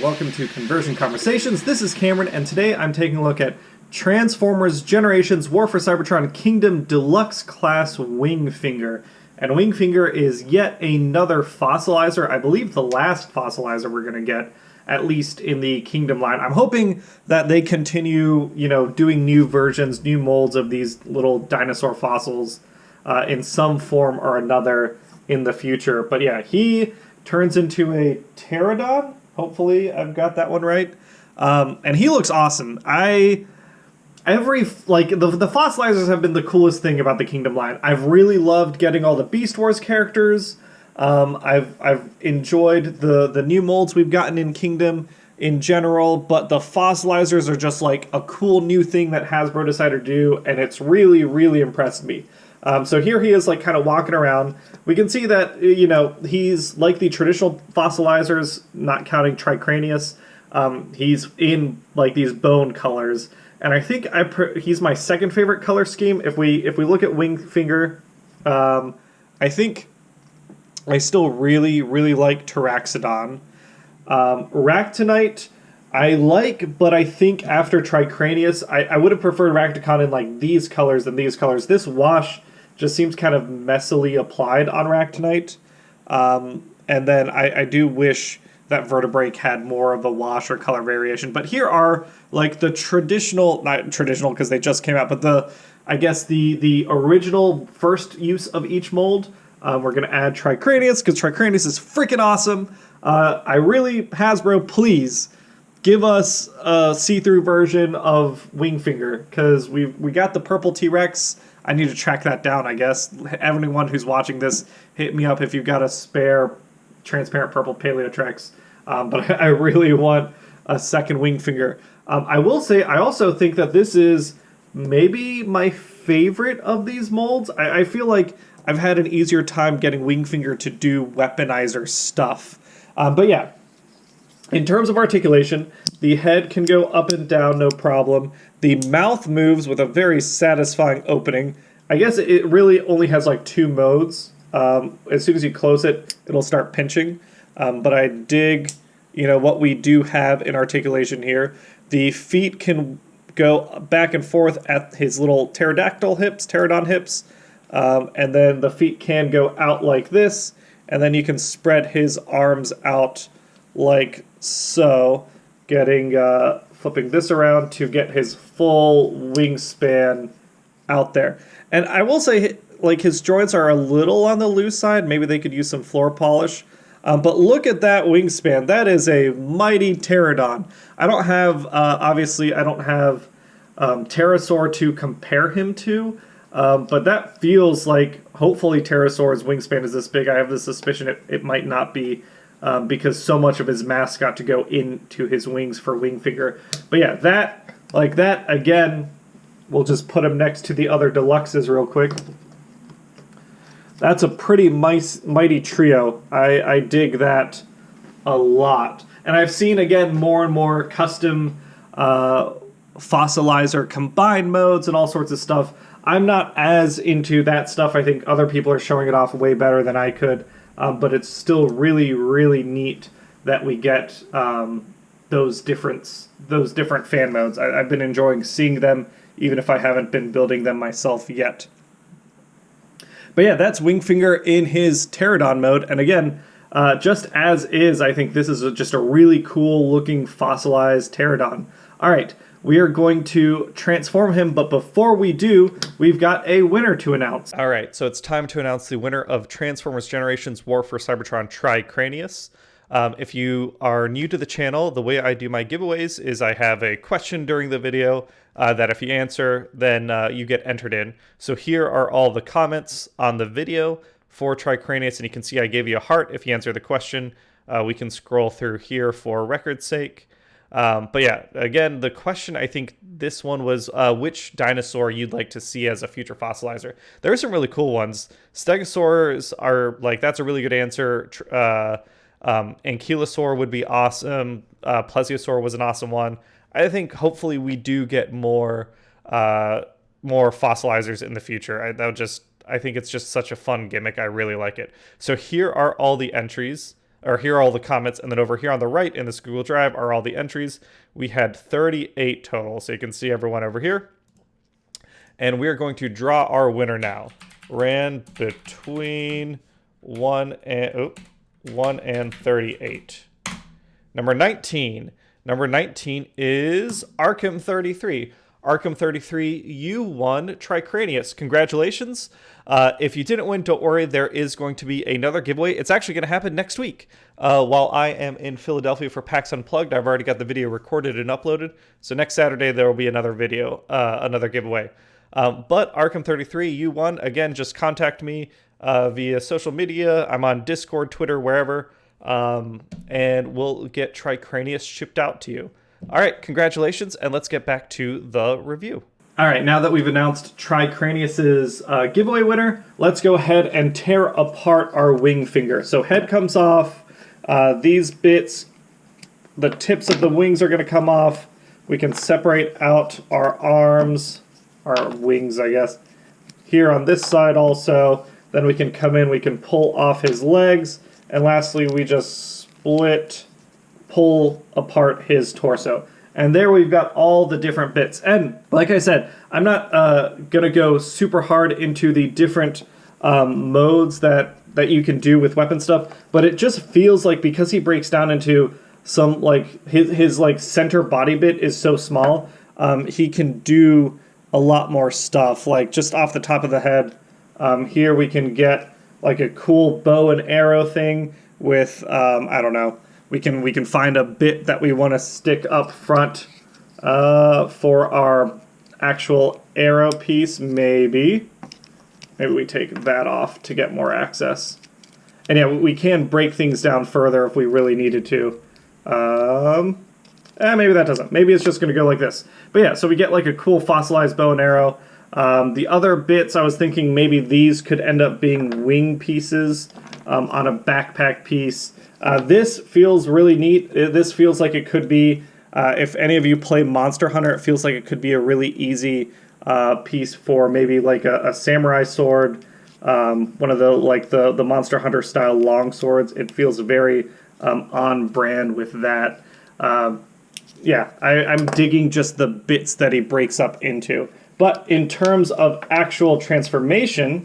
welcome to Conversion Conversations. This is Cameron, and today I'm taking a look at Transformers Generations War for Cybertron Kingdom Deluxe Class Wingfinger. And Wingfinger is yet another Fossilizer, I believe the last Fossilizer we're going to get, at least in the Kingdom line. I'm hoping that they continue, doing new versions, new molds of these little dinosaur fossils in some form or another in the future. But yeah, he turns into a pterodon. Hopefully I've got that one right. And he looks awesome. The Fossilizers have been the coolest thing about the Kingdom line. I've really loved getting all the Beast Wars characters. I've enjoyed the new molds we've gotten in Kingdom in general, but the Fossilizers are just like a cool new thing that Hasbro decided to do, and it's really, really impressed me. So here he is, like, kind of walking around. We can see that, he's like the traditional Fossilizers, not counting Tricranius. He's in, like, these bone colors. And I think he's my second favorite color scheme. If we look at Wingfinger, I think I still really, really like Taraxodon. Ractonite, I like, but I think after Tricranius, I would have preferred Racticon in, like, these colors than these colors. This wash just seems kind of messily applied on Ractonite. And then I do wish that Vertebrae had more of a wash or color variation. But here are, like, the traditional, not traditional because they just came out, but the original first use of each mold. We're going to add Tricranius because Tricranius is freaking awesome. Hasbro, please give us a see-through version of Wingfinger, because we got the purple T-Rex. I need to track that down, I guess. Anyone who's watching this, hit me up if you've got a spare transparent purple Paleotrex. But I really want a second Wingfinger. I will say, I also think that this is maybe my favorite of these molds. I feel like I've had an easier time getting Wingfinger to do weaponizer stuff. But yeah, in terms of articulation, the head can go up and down, no problem. The mouth moves with a very satisfying opening. I guess it really only has like two modes. As soon as you close it, it'll start pinching. But I dig, what we do have in articulation here. The feet can go back and forth at his little pterodon hips. And then the feet can go out like this. And then you can spread his arms out like so, flipping this around to get his full wingspan out there. And I will say, like, his joints are a little on the loose side. Maybe they could use some floor polish. But look at that wingspan. That is a mighty pterodon. I don't have, obviously, Pterosaur to compare him to. But that feels like, hopefully, Pterosaur's wingspan is this big. I have the suspicion it might not be, because so much of his mass got to go into his wings for Wingfinger. But yeah, that, again, we'll just put him next to the other deluxes real quick. That's a pretty mighty trio. I dig that a lot. And I've seen, again, more and more custom Fossilizer combined modes and all sorts of stuff. I'm not as into that stuff. I think other people are showing it off way better than I could. But it's still really, really neat that we get those different fan modes. I've been enjoying seeing them, even if I haven't been building them myself yet. But yeah, that's Wingfinger in his pterodon mode. And again, just as is, I think this is just a really cool looking fossilized pterodon. All right, we are going to transform him, but before we do, we've got a winner to announce. All right, so it's time to announce the winner of Transformers Generations War for Cybertron Tricranius. If you are new to the channel, the way I do my giveaways is I have a question during the video that if you answer, then you get entered in. So here are all the comments on the video for Tricranius, and you can see I gave you a heart if you answer the question. We can scroll through here for record's sake. But yeah, again, the question, I think this one was which dinosaur you'd like to see as a future fossilizer. There are some really cool ones. Stegosaurs are, like, that's a really good answer. Ankylosaur would be awesome. Plesiosaur was an awesome one. I think hopefully we do get more fossilizers in the future. I think it's just such a fun gimmick. I really like it. So here are all the entries. or here are all the comments, and then over here on the right in this Google Drive are all the entries. We had 38 total, so you can see everyone over here. And we are going to draw our winner now. Ran between 1 and 38. Number 19. Number 19 is Arkham33. Arkham33, you won Tricranius. Congratulations. If you didn't win, don't worry. There is going to be another giveaway. It's actually going to happen next week. While I am in Philadelphia for PAX Unplugged, I've already got the video recorded and uploaded. So next Saturday, there will be another video, another giveaway. But Arkham33, you won. Again, just contact me via social media. I'm on Discord, Twitter, wherever. And we'll get Tricranius shipped out to you. All right, congratulations, and let's get back to the review. All right, now that we've announced Tricranius's giveaway winner, let's go ahead and tear apart our Wingfinger. So head comes off. These bits, the tips of the wings are going to come off. We can separate out our arms, our wings, I guess, here on this side also. Then we can come in, we can pull off his legs. And lastly, we just pull apart his torso. And there we've got all the different bits. And like I said, I'm not going to go super hard into the different modes that you can do with weapon stuff, but it just feels like because he breaks down into some, like, his like center body bit is so small, he can do a lot more stuff. Like just off the top of the head, here we can get like a cool bow and arrow thing with, I don't know, we can find a bit that we want to stick up front for our actual arrow piece, maybe. Maybe we take that off to get more access. And yeah, we can break things down further if we really needed to. Maybe that doesn't. Maybe it's just going to go like this. But yeah, so we get like a cool fossilized bow and arrow. The other bits, I was thinking maybe these could end up being wing pieces on a backpack piece. This feels really neat. This feels like it could be, if any of you play Monster Hunter, it feels like it could be a really easy piece for maybe like a samurai sword, one of the Monster Hunter style long swords. It feels very on brand with that. Yeah, I'm digging just the bits that he breaks up into. But in terms of actual transformation,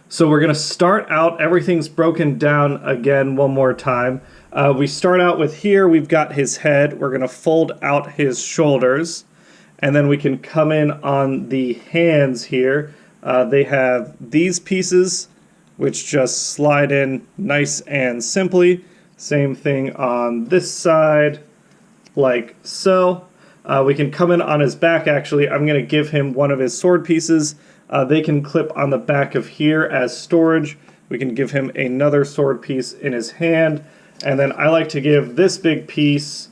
so we're going to start out, everything's broken down again one more time. We start out with here, we've got his head. We're going to fold out his shoulders. And then we can come in on the hands here. They have these pieces, which just slide in nice and simply. Same thing on this side, like so. We can come in on his back, actually. I'm going to give him one of his sword pieces. They can clip on the back of here as storage. We can give him another sword piece in his hand. And then I like to give this big piece,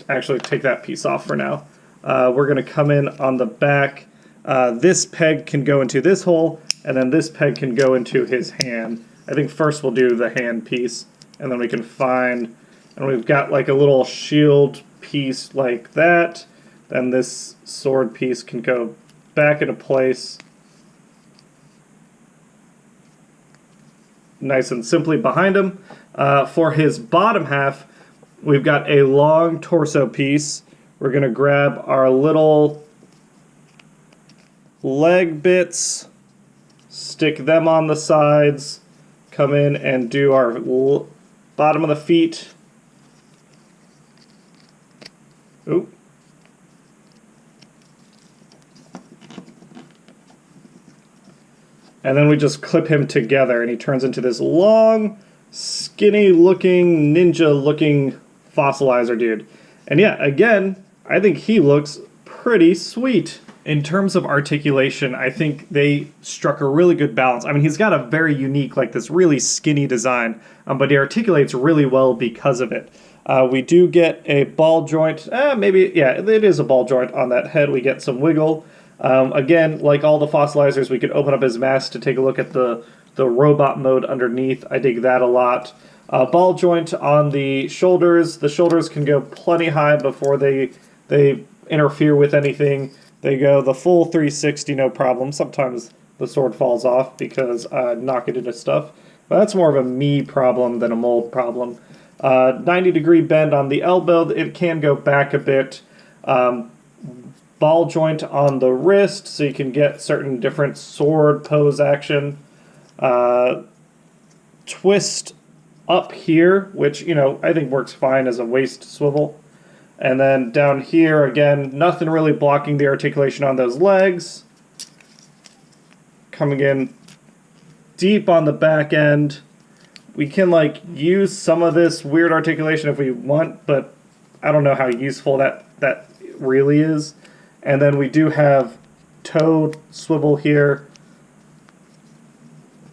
actually take that piece off for now. We're going to come in on the back. This peg can go into this hole, and then this peg can go into his hand. I think first we'll do the hand piece, and then we can find, and we've got like a little shield piece like that. Then this sword piece can go back into place nice and simply behind him. For his bottom half, we've got a long torso piece. We're going to grab our little leg bits, stick them on the sides, come in and do our bottom of the feet. Oop. And then we just clip him together, and he turns into this long, skinny-looking, ninja-looking fossilizer dude. And yeah, again, I think he looks pretty sweet. In terms of articulation, I think they struck a really good balance. I mean, he's got a very unique, like this really skinny design, but he articulates really well because of it. We do get a ball joint. Maybe, yeah, it is a ball joint on that head. We get some wiggle. Again, like all the fossilizers, we could open up his mask to take a look at the robot mode underneath. I dig that a lot. Ball joint on the shoulders. The shoulders can go plenty high before they interfere with anything. They go the full 360, no problem. Sometimes the sword falls off because I knock it into stuff. But that's more of a me problem than a mold problem. 90-degree bend on the elbow. It can go back a bit. Ball joint on the wrist, so you can get certain different sword pose action. Twist up here, which, you know, I think works fine as a waist swivel. And then down here, again, nothing really blocking the articulation on those legs. Coming in deep on the back end. We can, like, use some of this weird articulation if we want, but I don't know how useful that really is. And then we do have toe swivel here.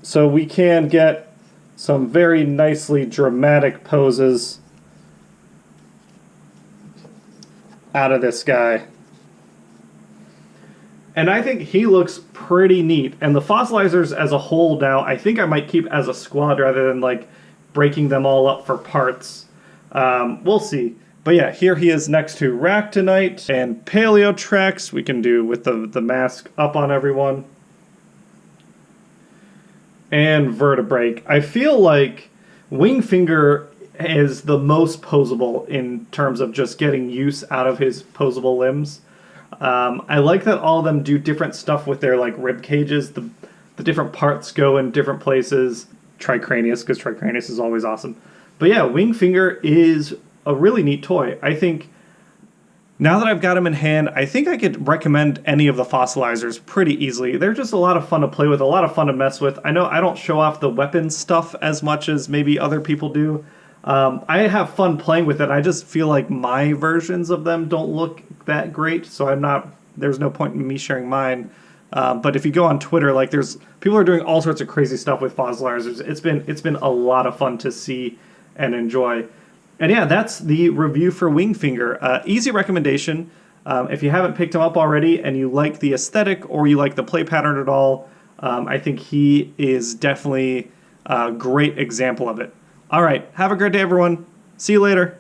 So we can get some very nicely dramatic poses out of this guy. And I think he looks pretty neat. And the Fossilizers as a whole now, I think I might keep as a squad rather than like breaking them all up for parts. We'll see. But yeah, here he is next to Ractonite and Paleotrex. We can do with the mask up on everyone. And Vertebrae. I feel like Wingfinger is the most posable in terms of just getting use out of his posable limbs. I like that all of them do different stuff with their like rib cages. The different parts go in different places. Tricranius, because Tricranius is always awesome. But yeah, Wingfinger is a really neat toy. I think now that I've got him in hand, I think I could recommend any of the Fossilizers pretty easily. They're just a lot of fun to play with, a lot of fun to mess with. I know I don't show off the weapon stuff as much as maybe other people do. I have fun playing with it. I just feel like my versions of them don't look that great, so there's no point in me sharing mine. But if you go on Twitter, like people are doing all sorts of crazy stuff with Fossilizers. It's been a lot of fun to see and enjoy. And yeah, that's the review for Wingfinger. Easy recommendation. If you haven't picked him up already and you like the aesthetic or you like the play pattern at all, I think he is definitely a great example of it. All right, have a great day, everyone. See you later.